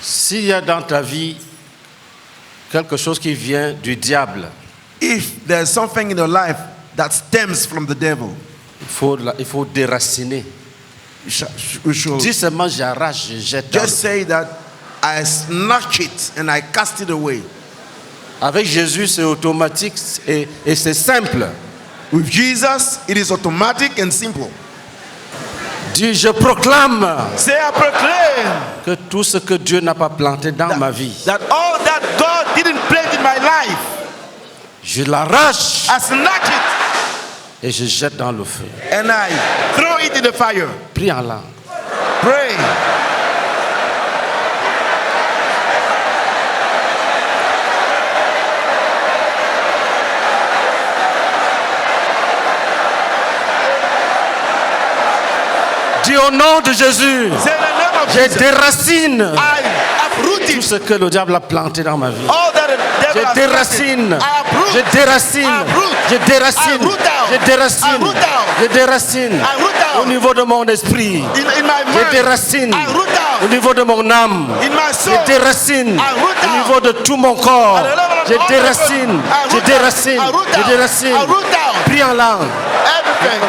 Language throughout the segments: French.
S'il y a dans ta vie quelque chose qui vient du diable, if there's something in your life that stems from the devil, il faut déraciner. we should Dis seulement j'arrache, je jette. just say that I snatch it and I cast it away. Avec Jésus, c'est automatique et c'est simple. With Jesus, it is automatic and simple. Dis, je proclame Say, I proclaim que tout ce que Dieu n'a pas planté dans ma vie, that all that God didn't plant in my life, je l'arrache I snatch it et je jette dans le feu. and I throw it in the fire. Prie en langue. Pray. Dis au nom de Jésus, Say the name of je Jesus. déracine I uproot tout it. ce que le diable a planté dans ma vie. All that the Je devil has déracine, planted, I uproot. je déracine, je déracine, I root out. je déracine, I root out. je déracine I root out. au niveau de mon esprit. In my Je mind, déracine I root au out. niveau de mon âme. In my soul, Je déracine I root au out. niveau de tout mon corps. At the level of Je all déracine, my body, I je root déracine, out. I root je out. déracine. I root out. Prie en langue. Everything.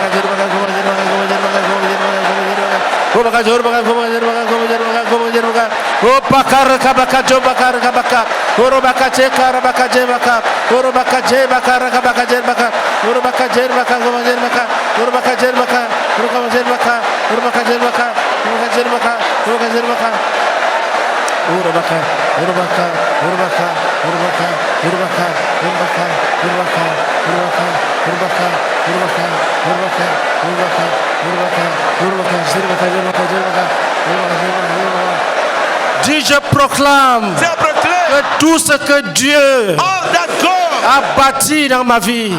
Dis, je proclame Say, I proclaim que tout ce que Dieu all that God a bâti dans ma vie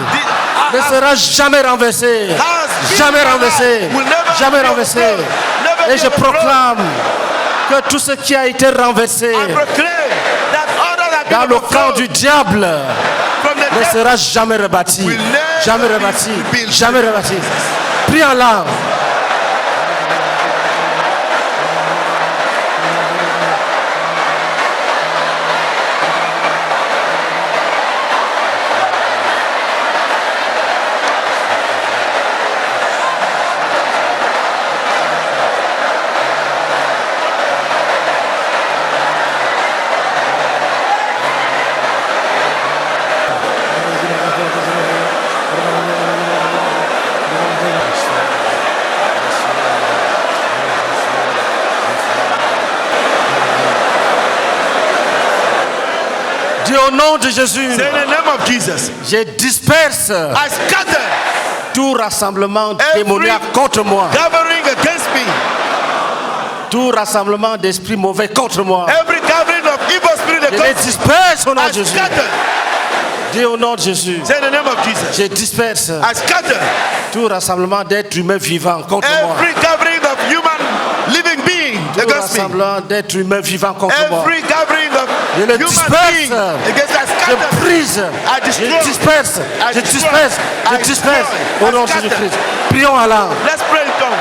ne sera jamais renversé, jamais renversé, jamais renversé. Et je proclame que tout ce qui a été renversé I proclaim that all that have dans been le camp du diable from the ne devil sera jamais rebâti, will never jamais be rebâti, rebuilt. jamais rebâti. Prie en langue. Dis au nom de Jésus, Say in the name of Jesus, je disperse I scatter tout rassemblement Every- démoniaque contre moi, gathering against me, tout rassemblement d'esprits mauvais contre moi. every gathering of evil spirit Je les against me. disperse au nom I de Jésus. scatter. Dis au nom de Jésus, Say in the name of Jesus, je disperse I scatter tout rassemblement d'êtres humains vivants contre moi. every gathering of human living being Tout against me. rassemblement d'êtres humains vivants contre moi. Every gathering of Je le human disperse. being against I Je scatter. brise, I destroy. je disperse, I je destroy. disperse, je I disperse destroy. au nom I de scatter. Jésus-Christ. Prions à l'âme. Let's pray in tongues.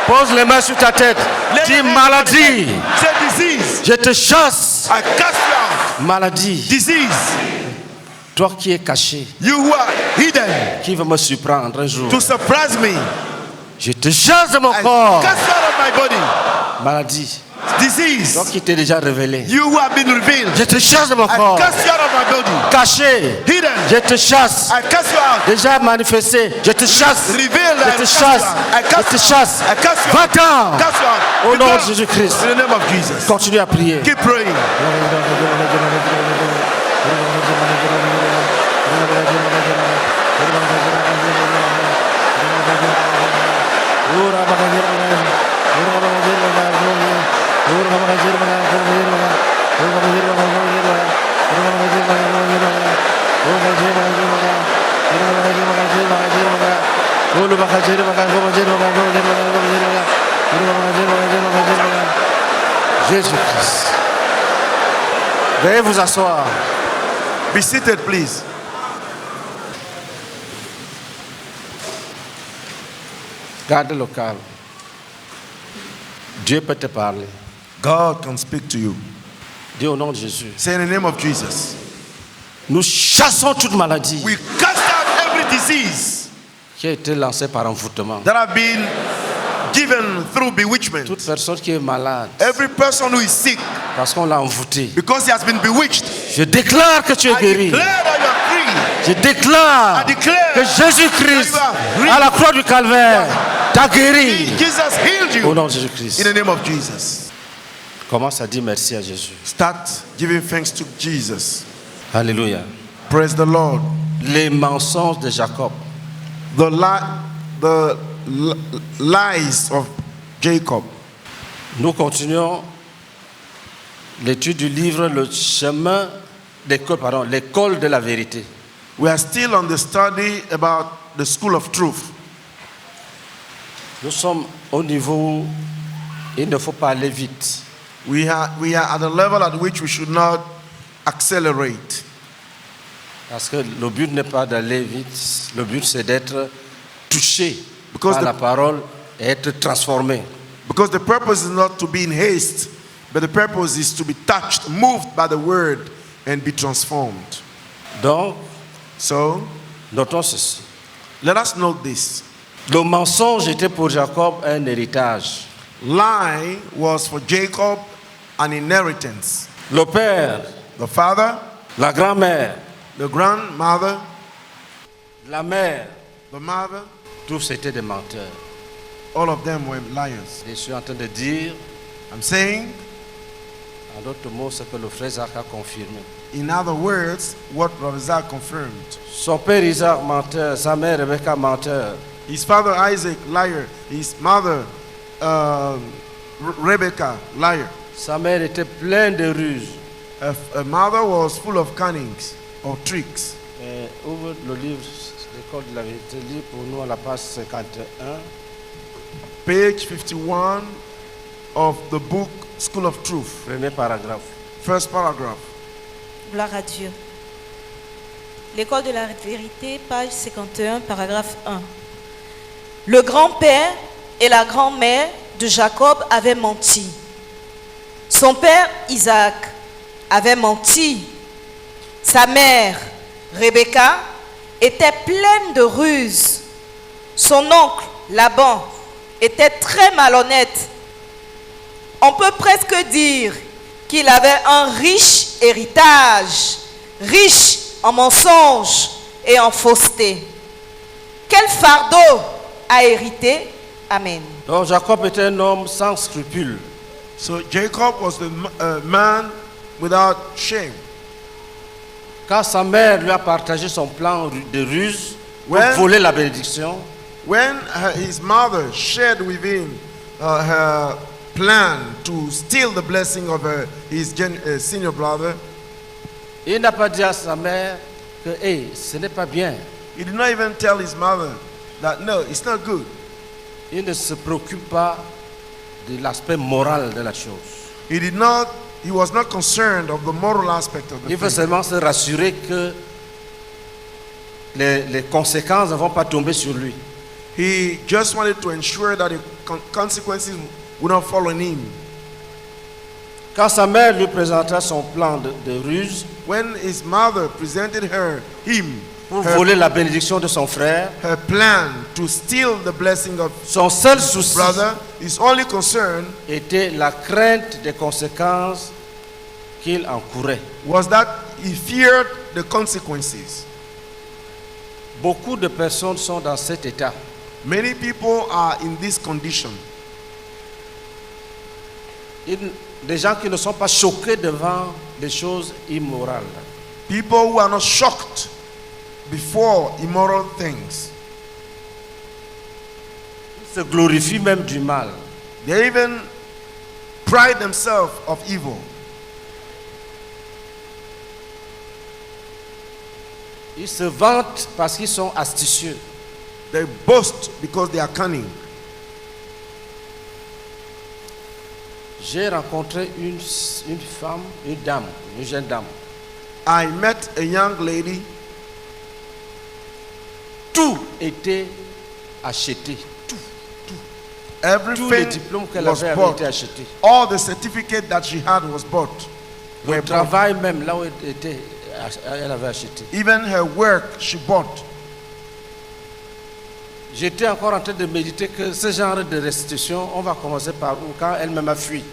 Pose les mains sur ta tête. Lay Dis your hands maladie. on the head. Say disease. Je te chasse. I cast you out. Maladie. Disease. Toi qui es caché, You who are hidden qui veut me surprendre un jour. to surprise me. Je te chasse de mon I corps. cast you out of my body. Maladie. Disease. Toi qui t'es déjà révélé. You who have been revealed. Je te chasse de mon I corps. cast you out of my body. Caché. Hidden. Je te chasse. I cast you out. Déjà manifesté. Je te chasse. Revealed. Je I te cast chasse. you out. I Je cast te you out. chasse. I cast you out. Va-t'en. Cast you out. Au You nom go. de Jésus-Christ. In the name of Jesus. Continue à prier. Keep praying. Ora Jésus-Christ. Veuillez vous asseoir. Be seated, please. Garde le calme. Dieu peut te parler. God can speak to you. Dis au nom de Jésus. Say in the name of Jesus. Nous chassons toute maladie We cast out every disease qui a été lancée par envoûtement. that have been given through bewitchment. Toute personne qui est malade Every person who is sick parce qu'on l'a envoûté. because he has been bewitched. Je déclare que tu es I guéri. declare that you are free. Je déclare I declare que Jésus-Christ, that you are à la croix du calvaire, t'a guéri. Jesus healed Au you nom de Jésus-Christ. in the name of Jesus. Commence à dire merci à Jésus. Start giving thanks to Jesus. Alléluia. Praise the Lord. Les mensonges de Jacob. The lies of Jacob. Nous continuons l'étude du livre Le chemin l'école de la vérité. We are still on the study about the school of truth. Nous sommes au niveau où il ne faut pas aller vite. We are at a level at which we should not accelerate. Parce que le but n'est pas d'aller vite, le but c'est d'être touché Because par the- la parole et être transformé. Because the purpose is not to be in haste, but the purpose is to be touched, moved by the word, and be transformed. Donc, So, notons ceci. let us note this. Le mensonge était pour Jacob un héritage. Lie was for Jacob an inheritance. Le père, The father, la grand-mère, the grandmother, la mère, the mother, tous c'était des menteurs. all of them were liars. Je suis en train de dire, I'm saying, en d'autres mots, ce que le frère Isaac a confirmé. in other words, what Brother Isaac confirmed. Son père Isaac menteur, sa mère Rebecca menteur. His father Isaac, liar. His mother, Rebecca, liar. Sa mère était pleine de ruses. A mother was full of cunnings or tricks. Ouvre le livre L'école de la vérité, lis pour nous à la page 51. Page 51 of the book School of Truth. Premier paragraphe. First paragraph. Gloire à Dieu. L'école de la vérité, page 51, paragraphe 1. Le grand-père et la grand-mère de Jacob avaient menti. Son père Isaac avait menti. Sa mère Rebecca était pleine de ruses. Son oncle Laban était très malhonnête. On peut presque dire qu'il avait un riche héritage, riche en mensonges et en fausseté. Quel fardeau a hérité? Amen. Donc Jacob était un homme sans scrupules. So Jacob was the man without shame. Quand sa mère lui a partagé son plan de ruse pour When- voler la bénédiction, When his mother shared with him her plan to steal the blessing of his senior brother, il n'a pas dit à sa mère que hey, ce n'est pas bien. he did not even tell his mother that no, it's not good. Il ne se préoccupe pas de l'aspect moral de la chose. He was not concerned of the moral aspect of the Il veut thing. seulement se rassurer que les conséquences ne vont pas tomber sur lui. He just wanted to ensure that the consequences would not fall on him. Quand sa mère lui présenta son plan de ruse When his mother presented him pour voler la bénédiction de son frère, her plan to steal the blessing of son seul his souci brother, his only concern était la crainte des conséquences qu'il encourait. was that he feared the consequences. Beaucoup de personnes sont dans cet état. Many people are in this condition. Des gens qui ne sont pas choqués devant des choses immorales. People who are not shocked before immoral things. Ils se glorifient même du mal. They even pride themselves of evil. Ils se vantent parce qu'ils sont astucieux. They boast because they are cunning. J'ai rencontré une femme, une dame, une jeune dame. I met a young lady. Tout était acheté. Tous les Everything diplômes qu'elle was avait avaient bought. été achetés. All the certificate that she had was bought. Le travail même, là où elle était, elle avait acheté. Even her work, she bought. J'étais encore en train de méditer que ce genre de restitution, on va commencer par où, quand elle-même a fui.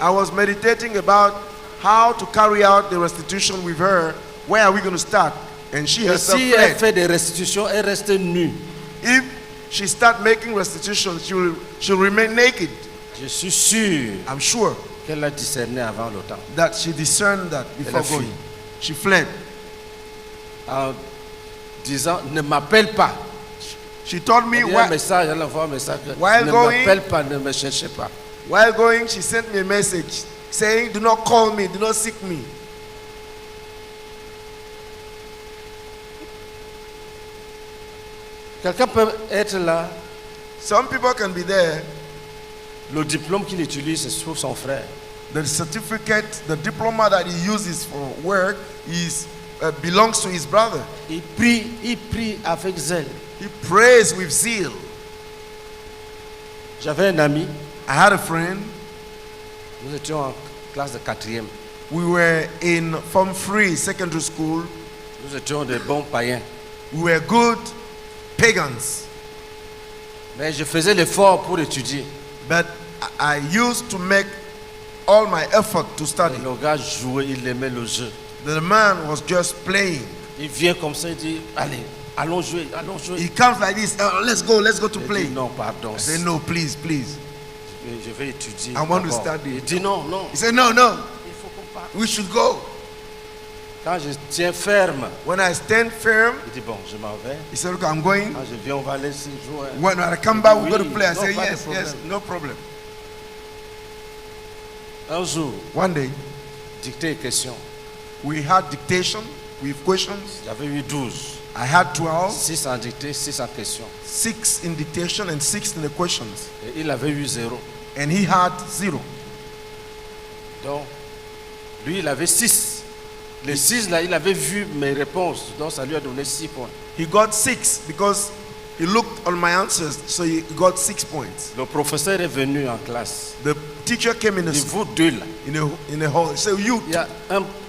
I was meditating about how to carry out the restitution with her. Where are we going to start? And she Et herself si elle fled. fait des restitutions, elle reste nue. If she start making restitution, she'll remain naked. Je suis sûr I'm sure qu'elle a discerné avant le temps. that she discerned that before Elle a fui. going. She fled. En disant, ne m'appelle pas. She told me Il y a un message, elle envoie un message. While Ne going- m'appelle pas, ne me cherchez pas. while going, she sent me a message saying, "Do not call me, do not seek me." Quelqu'un peut être là, Some people can be there. le diplôme qu'il utilise, c'est sur son frère. The certificate, the diploma that he uses for work, belongs to his brother. Il prie avec zèle. He prays with zeal. J'avais un ami, I had a friend. nous étions en classe de 4e. We were in Form 3 secondary school. Nous étions des bons païens. We were good pagans. Mais je faisais l'effort pour étudier. But I used to make all my effort to study. Et le gars jouait, il aimait le jeu. The man was just playing. Il vient comme ça, il dit, allez, allons jouer, allons jouer. He comes like this, let's go to Il play. dit, non, pardon. I say, no, please, please. Je vais étudier. I want to d'abord. study. Il dit, non, non, He said, no, il faut qu'on parte. we should go. Quand je tiens ferme, When I stand firm, il dit, bon, je m'en vais. he said, look, I'm going. Quand je viens, on va aller se jouer. When I come back, we're going to Oui, play. I no, say, pas de yes, problème. yes, no problem. Un jour, One day, dictée et question. we had dictation with questions. J'avais eu 12. I had 12, 6 en dictée, 6 en question. 6 in dictation and 6 in the questions. Et il avait eu 0. And he had 0. Donc, lui, il avait 6. Les 6 là, il avait vu mes réponses. Donc, ça lui a donné 6 points. He got 6 because he looked on my answers, so he got 6 points. Le professeur est venu en classe. The teacher came in Il dit, vous deux là, in a hall. He said, you, il y a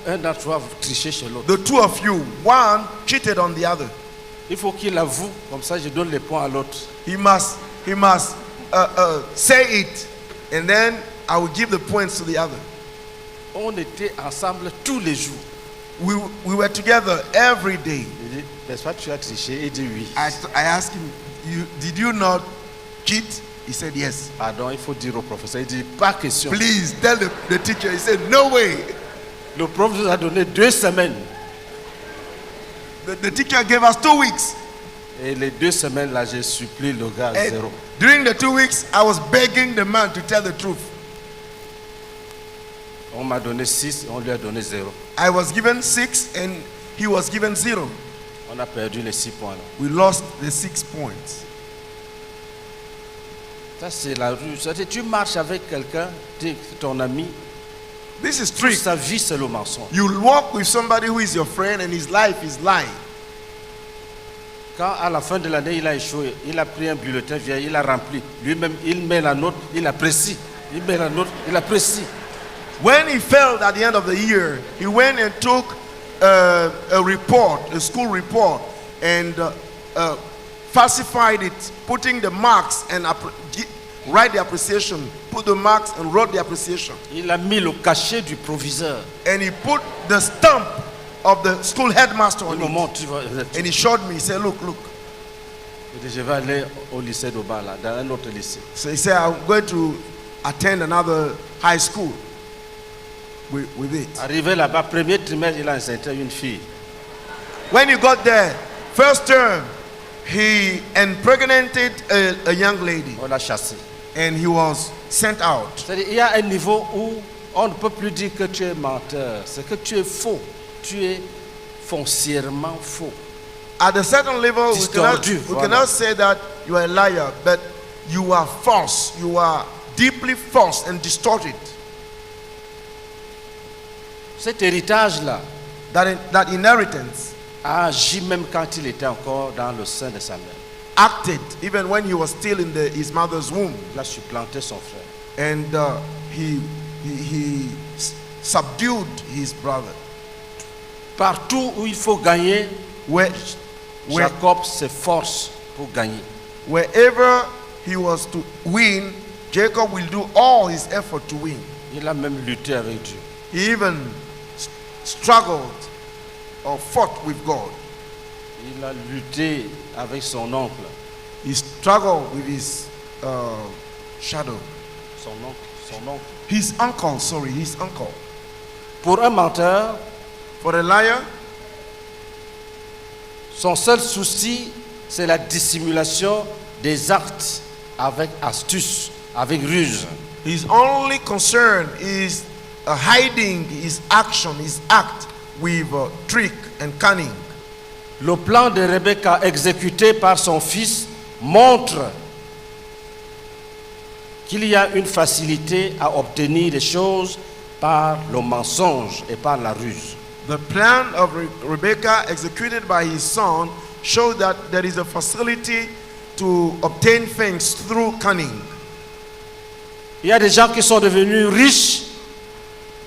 un d'entre vous, vous trichez chez l'autre. the two of you, one cheated on the other. Il faut qu'il avoue, comme ça je donne les points à l'autre. He must say it, and then I will give the points to the other. On était ensemble tous les jours. We were together every day. Il dit, n'est-ce pas, tu as triché? Il dit oui. I asked him, did you not cheat? He said yes. Pardon, il faut dire au professeur. Il dit, pas question. Please tell the teacher. He said, no way. Le prof nous a donné 2 semaines. The teacher gave us 2 weeks. Et les 2 semaines là, j'ai supplié le gars à And 0. during the 2 weeks, I was begging the man to tell the truth. On m'a donné 6, on lui a donné 0. I was given 6 and he was given 0. On a perdu les 6 points là. We lost the 6 points. Ça c'est la rue. C'est-à-dire, tu marches avec quelqu'un, ton ami, This is toute trick. sa vie c'est le mensonge. You walk with somebody who is your friend and his life is lying. Quand à la fin de l'année il a échoué, il a pris un bulletin vieil, il a rempli. Lui-même, il met la note, il apprécie. Il met la note, il apprécie. When he failed at the end of the year, he went and took a report, a school report, and falsified it, putting the marks and write the appreciation, put the marks and wrote the appreciation. Il a mis le cachet du proviseur. And he put the stamp of the school headmaster Au on moment it. où tu vas. And he showed me, he said, look. Il dit, je vais aller au lycée d'Oba, là, dans un autre lycée. So he said, I'm going to attend another high school with it. Arrivé là-bas, premier trimestre, il a enceinte une fille. When he got there, first term, he impregnated a young lady On l'a chassé. and he was sent out. C'est-à-dire, il y a un niveau où on ne peut plus dire que tu es menteur. C'est que tu es faux. Tu es foncièrement faux. At a certain level, Distordu, we voilà. cannot say that you are a liar, but you are false. You are deeply false and distorted. Cet héritage-là That inheritance a agi même quand il était encore dans le sein de sa mère. acted even when he was still in his mother's womb, Il a supplanté son frère. and he subdued his brother. Partout où il faut gagner, Where, Jacob s'efforce pour gagner. wherever he was to win, Jacob will do all his effort to win. Il a même lutté avec Dieu. He even struggled or fought with God. Il a lutté avec son oncle. He struggled with his shadow. Son oncle. His uncle, sorry, his uncle. Pour un menteur, For a liar, son seul souci, c'est la dissimulation des actes avec astuce, avec ruse. his only concern is hiding his action, his act with trick and cunning. Le plan de Rebecca exécuté par son fils montre qu'il y a une facilité à obtenir des choses par le mensonge et par la ruse. The plan of Rebekah executed by his son showed that there is a facility to obtain things through cunning. Il y a des gens qui sont devenus riches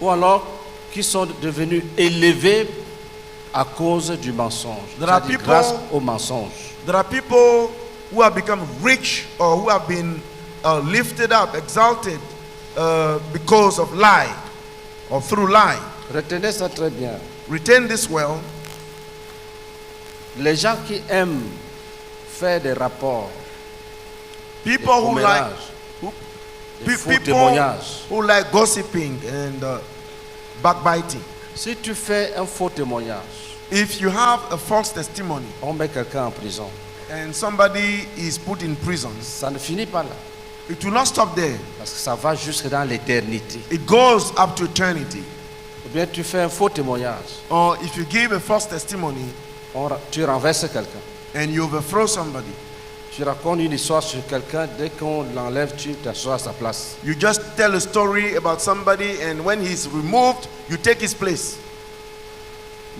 ou alors qui sont devenus élevés à cause du mensonge. There are C'est-à-dire people- grâce au mensonge. There are people who have become rich or who have been lifted up, exalted because of lie or through lie. Retenez ça très bien. Retain this well. Les gens qui aiment faire des rapports, des People who like commérages, des faux people témoignages. who like gossiping and backbiting. Si tu fais un faux témoignage, If you have a false testimony on met quelqu'un en prison. and somebody is put in prison, Ça ne finit pas là, it will not stop there. parce que ça va jusque dans l'éternité. It goes up to eternity. Ou bien tu fais un faux témoignage, Or if you give a false testimony tu renverses quelqu'un. and you overthrow somebody, Tu racontes une histoire sur quelqu'un, dès qu'on l'enlève, tu t'assois à sa place. you just tell a story about somebody, and when he's removed, you take his place.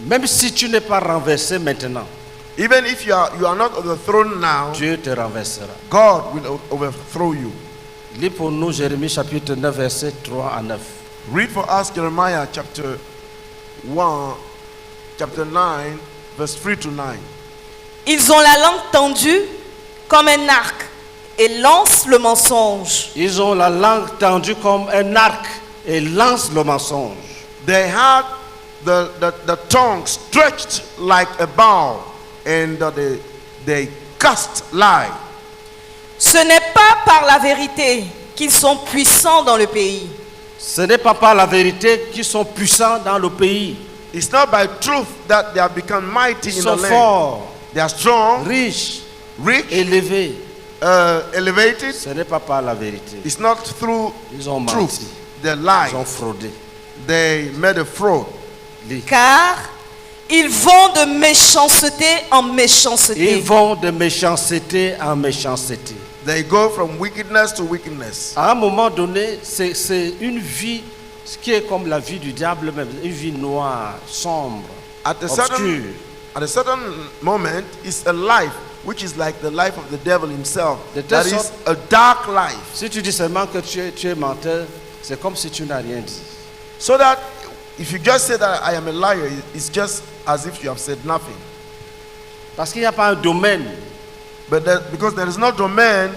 Même si tu n'es pas renversé maintenant, Even if you are not overthrown now, Dieu te renversera. God will overthrow you. Lis pour nous Jérémie chapitre 9, versets 3 à 9. Read for us Jeremiah chapter 1, chapter 9, verse 3 to 9. Ils ont la langue tendue comme un arc et lancent le mensonge. Ils ont la langue tendue comme un arc et lancent le mensonge. They had the tongue stretched like a bow, and they cast lie. Ce n'est pas par la vérité qu'ils sont puissants dans le pays. Ce n'est pas par la vérité qu'ils sont puissants dans le pays. It's not by truth that they have become mighty Ils in sont the land. forts, They are strong, riches, rich, élevés. elevated. Ce n'est pas par la vérité. It's not through Ils ont truth. menti. They Ils lied. ont fraudé. They made a fraud. Lis. Car ils vont de méchanceté en méchanceté. Ils vont de méchanceté en méchanceté. They go from wickedness to wickedness. À un moment donné, c'est une vie, ce qui est comme la vie du diable même, une vie noire, sombre, At obscure. a certain moment, it's a life which is like the life of the devil himself. De telle That is sorte- a dark life. Si tu dis seulement que tu es menteur, c'est comme si tu n'as rien dit. So that if you just say that I am a liar, it's just as if you have said nothing. Parce qu'il n'y a pas un domaine But because there is no domain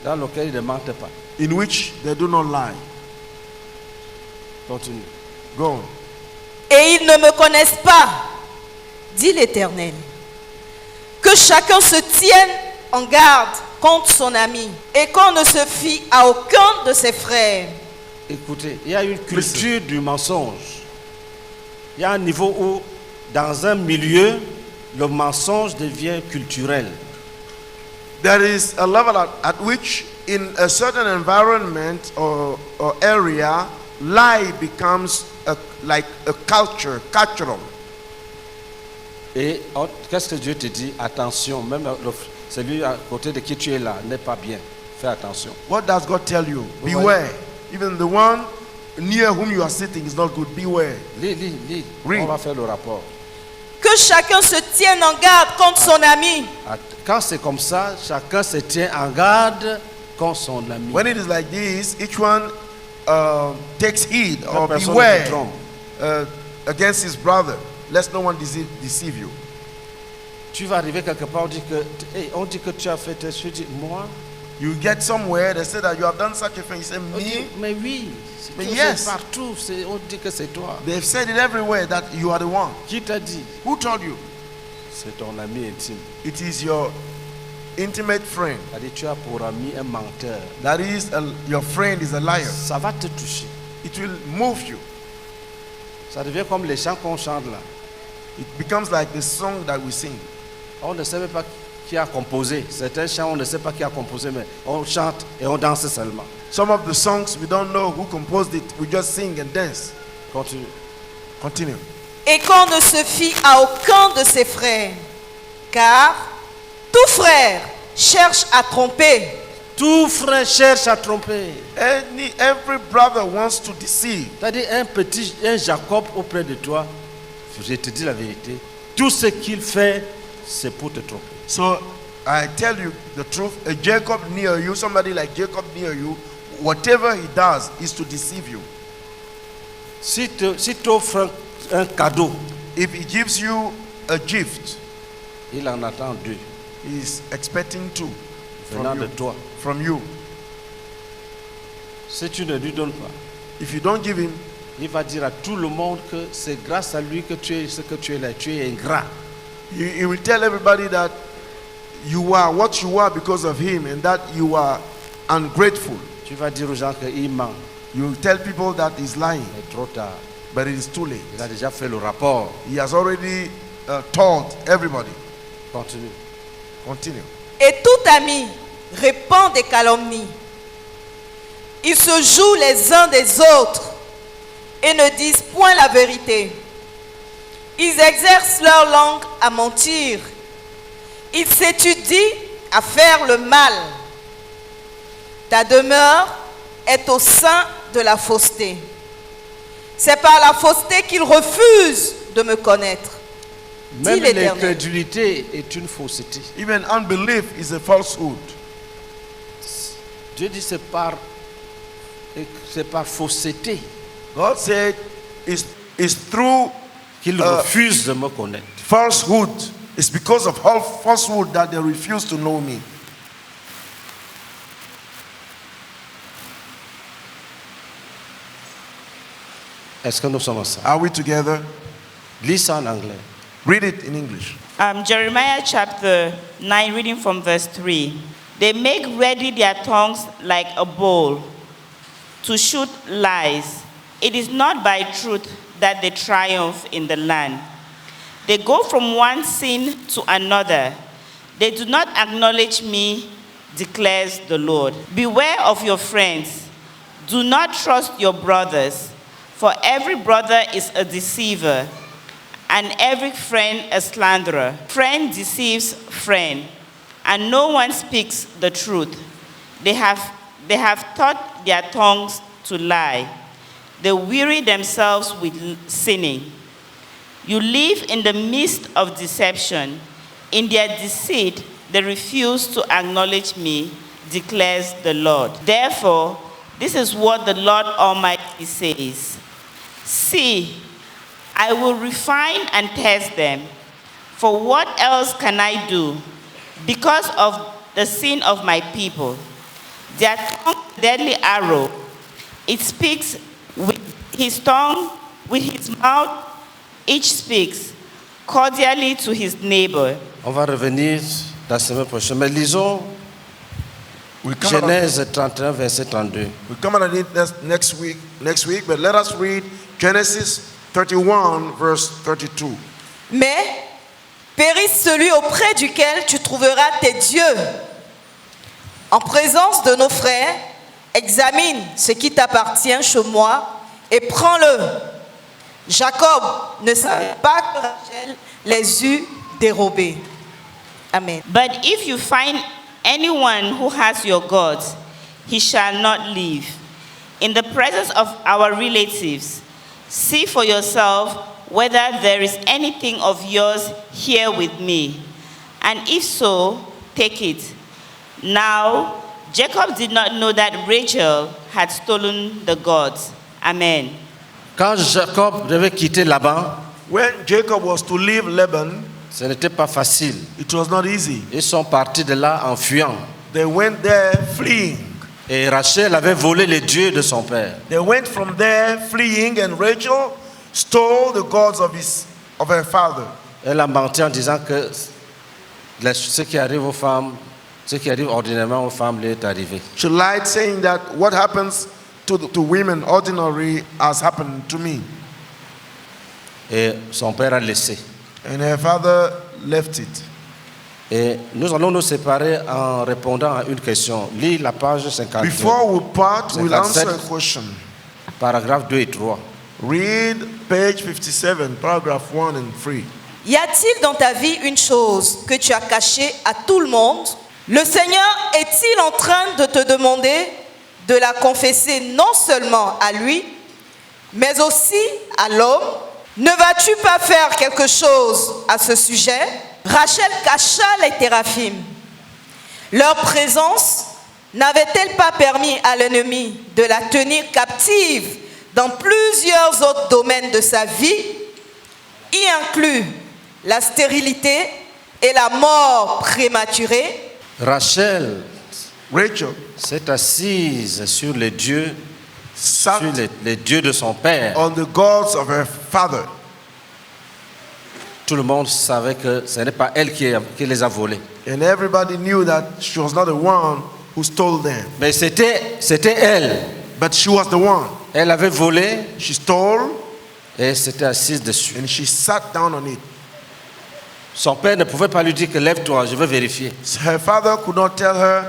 dans lequel il ne mentent pas. in which they do not lie. Continue. Go on. Et ils ne me connaissent pas, dit l'Éternel. Que chacun se tienne en garde contre son ami et qu'on ne se fie à aucun de ses frères. Écoutez, il y a une culture du mensonge. Il y a un niveau où, dans un milieu, le mensonge devient culturel. There is a level at which, in a certain environment or area, lie becomes like a cultural. Et qu'est-ce que Dieu te dit? Attention, même celui à côté de qui tu es là n'est pas bien. Fais attention. What does God tell you? Oui. Beware. Even the one near whom you are sitting is not good. Beware. Lis. Read. On va faire le rapport. Que chacun se tienne en garde contre son ami. Quand c'est comme ça, chacun se tient en garde contre son ami. When it is like this, each one takes heed or Personne ne beware te trompe. against his brother, lest no one deceive you. Tu vas arriver quelque part, on dit que tu as fait tes choses. Tu dis, moi? You get somewhere, they say that you have done such a thing. You say, On dit, me? mais oui. Mais C'est yes. partout. On dit que c'est toi. They've said it everywhere that you are the one. Qui t'a dit? Who told you? C'est ton ami intime. It is your intimate friend. C'est-à-dire, tu as pour ami un menteur. That is, your friend is a liar. Ça va te toucher. It will move you. Ça devient comme les chants qu'on chante là. It becomes like the song that we sing. On ne sait même pas qui a composé. Certains chants, on ne sait pas qui a composé, mais on chante et on danse seulement. Some of the songs, we don't know who composed it. We just sing and dance. Continue. Continue. Et qu'on ne se fie à aucun de ses frères. Car tout frère cherche à tromper. Tout frère cherche à tromper. Every brother wants to deceive. C'est-à-dire un Jacob auprès de toi, je te dis la vérité, tout ce qu'il fait, c'est pour te tromper. So I tell you the truth, a Jacob near you, somebody like Jacob near you, whatever he does is to deceive you. Si t'offres un cadeau, If he gives you a gift, il en attend deux he's expecting two venant de toi. from you. Si tu ne lui donnes pas, If you don't give him, il va dire à tout le monde que c'est grâce à lui que tu es ce que tu es là. Tu es ingrat. he will tell everybody that you are what you are because of him and that you are ungrateful. Tu vas dire aux gens qu'il ment. You will tell people that he's lying, Mais trop tard. but it is too late. Il a déjà fait le rapport. He has already told everybody. Continue. Continue. Et tout ami répand des calomnies. Ils se jouent les uns des autres et ne disent point la vérité. Ils exercent leur langue à mentir. Ils s'étudient à faire le mal. Ta demeure est au sein de la fausseté. C'est par la fausseté qu'ils refusent de me connaître. Même Dit l'Éternel. l'incrédulité est une fausseté. Even unbelief is a falsehood. Dieu dit c'est par fausseté God said it's through qu'ils refusent de me connaître. falsehood. It's because of falsehood that they refuse to know me. Est-ce que nous sommes ensemble? Are we together? Lis ça en anglais. Read it in English. Jeremiah chapter 9, reading from verse 3. They make ready their tongues like a bowl to shoot lies. It is not by truth that they triumph in the land. They go from one sin to another. They do not acknowledge me, declares the Lord. Beware of your friends. Do not trust your brothers, for every brother is a deceiver, and every friend a slanderer. Friend deceives friend, and no one speaks the truth. They have taught their tongues to lie. They weary themselves with sinning. You live in the midst of deception. In their deceit, they refuse to acknowledge me, declares the Lord. Therefore, this is what the Lord Almighty says. See, I will refine and test them. For what else can I do? Because of the sin of my people. Their tongue is a deadly arrow. It speaks with his tongue, with his mouth, each speaks cordially to his neighbor. On va revenir la semaine prochaine. Mais lisons Genèse 31, verset 32. We'll come on it next week, but let us read Genesis 31, verse 32. Mais périsse celui auprès duquel tu trouveras tes dieux. En présence de nos frères, examine ce qui t'appartient chez moi et prends-le. Jacob ne savait pas que Rachel les eût dérobés. Amen. But if you find anyone who has your gods, he shall not live. In the presence of our relatives, see for yourself whether there is anything of yours here with me. And if so, take it. Now, Jacob did not know that Rachel had stolen the gods. Amen. Quand Jacob devait quitter Laban, When Jacob was to leave Laban, ce n'était pas facile. it was not easy. Ils sont partis de là en fuyant. They went there fleeing. Et Rachel avait volé les dieux de son père. They went from there fleeing, and Rachel stole the gods of her father. Elle a menti en disant que ce qui arrive aux femmes, ce qui arrive ordinairement aux femmes, lui est arrivé. She lied, saying that what happens to women ordinary has happened to me. Et son père a laissé. And her father left it. Et nous allons nous séparer en répondant à une question. Lis la page 52, Before we part, we'll 57. answer a question. paragraphes 2 et 3. Read page 57, paragraph 1 and 3. Y a-t-il dans ta vie une chose que tu as cachée à tout le monde? Le Seigneur est-il en train de te demander de la confesser non seulement à lui, mais aussi à l'homme? Ne vas-tu pas faire quelque chose à ce sujet? Rachel cacha les téraphim. Leur présence n'avait-elle pas permis à l'ennemi de la tenir captive dans plusieurs autres domaines de sa vie, y inclut la stérilité et la mort prématurée? Rachel s'est assise sur les dieux, sat sur les dieux de son père. on the gods of her father. Tout le monde savait que ce n'est pas elle qui les a volés. And everybody knew that she was not the one who stole them. Mais c'était elle. But she was the one. Elle avait volé She stole et s'était assise dessus. and she sat down on it. Son père ne pouvait pas lui dire que lève-toi, je veux vérifier. Her father could not tell her,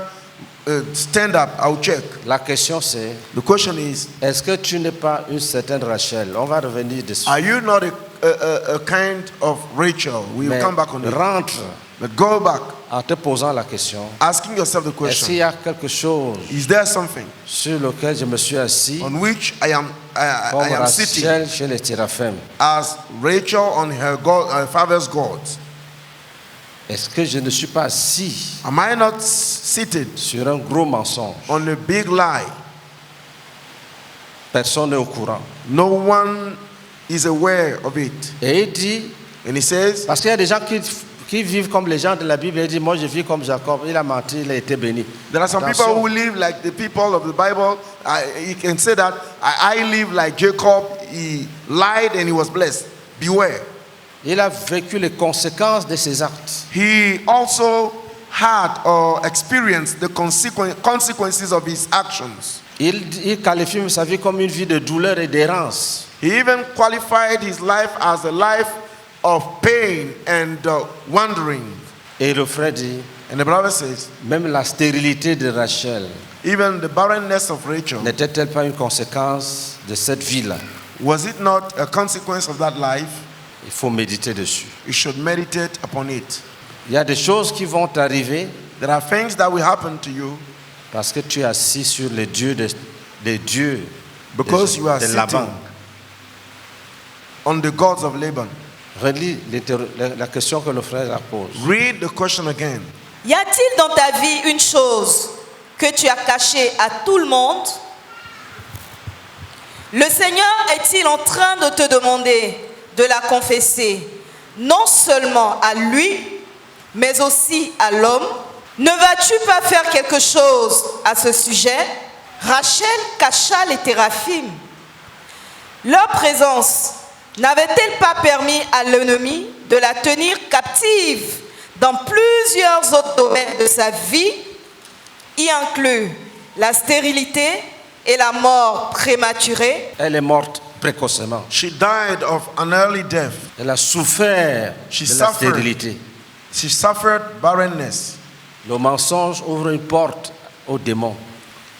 stand up, I'll check. La question c'est, The question is, est-ce que tu n'es pas une certaine Rachel? On va revenir dessus. are you not a kind of Rachel? We'll Mais come back on it. rentre But go back, en te posant la question. asking yourself the Est-ce qu'il question, y a quelque chose is there something sur lequel je me suis assis on which I am comme sitting Rachel chez les Téraphim? as Rachel on her father's gods? Est-ce que je ne suis pas assis Am I not seated sur un gros mensonge? on a big lie? Personne n'est au courant. No one is aware of it. Et il dit, And he says, parce qu'il y a des gens qui vivent comme les gens de la Bible. Il dit, moi je vis comme Jacob. Il a menti, il a été béni. there are some Attention. people who live like the people of the Bible. He can say that I live like Jacob. He lied and he was blessed. Beware. Il a vécu les conséquences de ses actes. He also had or experienced the consequences of his actions. Il qualifie sa vie comme une vie de douleur et d'errance. He even qualified his life as a life of pain and wandering. Et le frère dit, And the brother says, même la stérilité de Rachel even the barrenness of Rachel, n'était-elle pas une conséquence de cette vie-là? was it not a consequence of that life? Il faut méditer dessus. You should meditate upon it. Il y a des choses qui vont t'arriver There are things that will happen to you parce que tu es assis sur les dieux because you are de Laban. sitting on the gods of Laban. Relis la question que le frère la pose. Read the question again. Y a-t-il dans ta vie une chose que tu as cachée à tout le monde? Le Seigneur est-il en train de te demander de la confesser non seulement à lui, mais aussi à l'homme? Ne vas-tu pas faire quelque chose à ce sujet? Rachel cacha les téraphim. Leur présence n'avait-elle pas permis à l'ennemi de la tenir captive dans plusieurs autres domaines de sa vie, y inclut la stérilité et la mort prématurée? Elle est morte précocement. She died of an early death. Elle a souffert She de la suffered. stérilité. She suffered barrenness. Le mensonge ouvre une porte aux démons.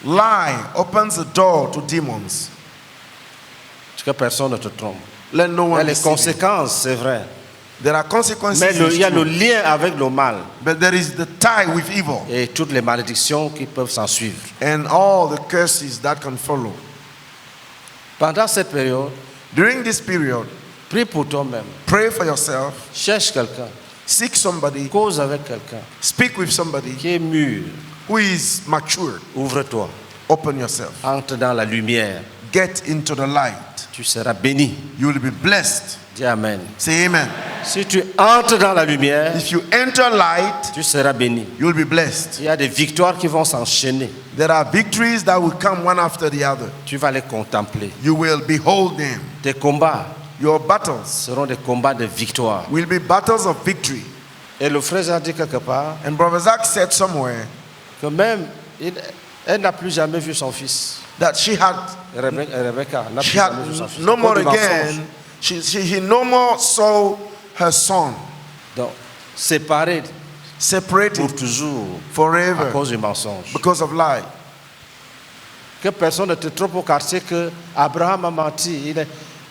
Lie opens the door to demons. Que personne ne te trompe. Let no Il y a one les deceive you. conséquences, c'est vrai. There are consequences. Mais il y a it's le true. lien avec le mal But there is the tie with evil et toutes les malédictions qui peuvent s'en suivre. and all the curses that can follow. Pendant cette période, During this period, prie pour toi-même. pray for yourself, Cherche quelqu'un. seek somebody, Cause avec quelqu'un speak with somebody qui est mûr. who is mature. Ouvre-toi. Open yourself. Entre dans la lumière. Get into the light. Tu seras béni. You will be blessed. Dis Amen. Say amen. Si tu entres dans la lumière, If you enter light, tu seras béni. you will be blessed. Il y a des victoires qui vont s'enchaîner. There are victories that will come one after the other. Tu vas les contempler. You will behold them. Tes combats Your battles seront des combats de victoire. will be battles of victory. Et le frère a dit quelque part And Brother Zach said somewhere que même elle n'a plus jamais vu son fils. that she had Rebecca n'a plus she had jamais vu son fils. no À more cause du mensonge. again. She no more saw her son Donc, séparés separated pour toujours à forever cause du mensonge. because of lie. Que personne ne te trompe au quartier que Abraham a menti.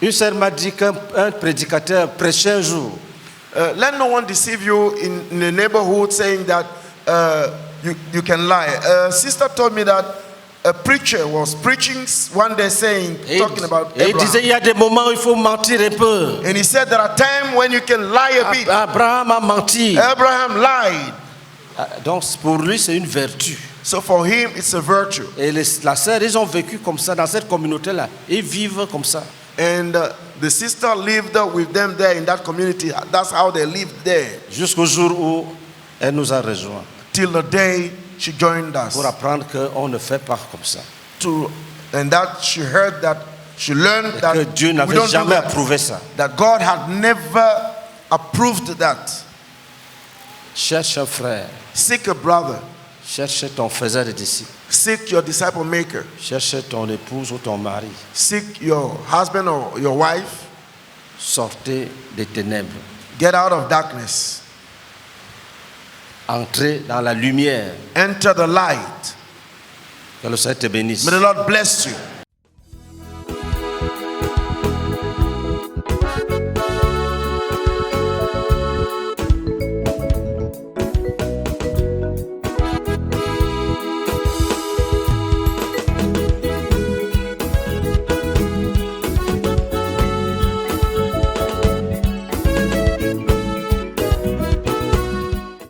Une sœur m'a dit qu'un prédicateur prêchait un jour. Let no one deceive you in the neighborhood saying that you can lie. A sister told me that a preacher was preaching one day saying, talking about Et il disait, il y Abraham. a des moments où il faut mentir un peu. And he said there are times when you can lie a bit. Abraham a menti. Abraham lied. Donc pour lui, c'est une vertu. So for him, it's a virtue. Et la sœur, ils ont vécu comme ça dans cette communauté-là. Ils vivent comme ça. And the sister lived with them there in that community. That's how they lived there. Jusqu'au jour où elle nous a rejoints. Till the day she joined us. Pour apprendre qu'on ne fait pas comme ça. And that she heard that, she learned Et that que Dieu we n'avait don't do jamais that. approuvé ça. That God had never approved that. Cherche un frère. Seek a brother. Cherche ton faiseur de disciples. Seek your disciple maker. Cherche ton épouse ou ton mari. Seek your husband or your wife. Sortez des ténèbres. Get out of darkness. Entrez dans la lumière. Enter the light. Que le Seigneur te bénisse. May the Lord bless you.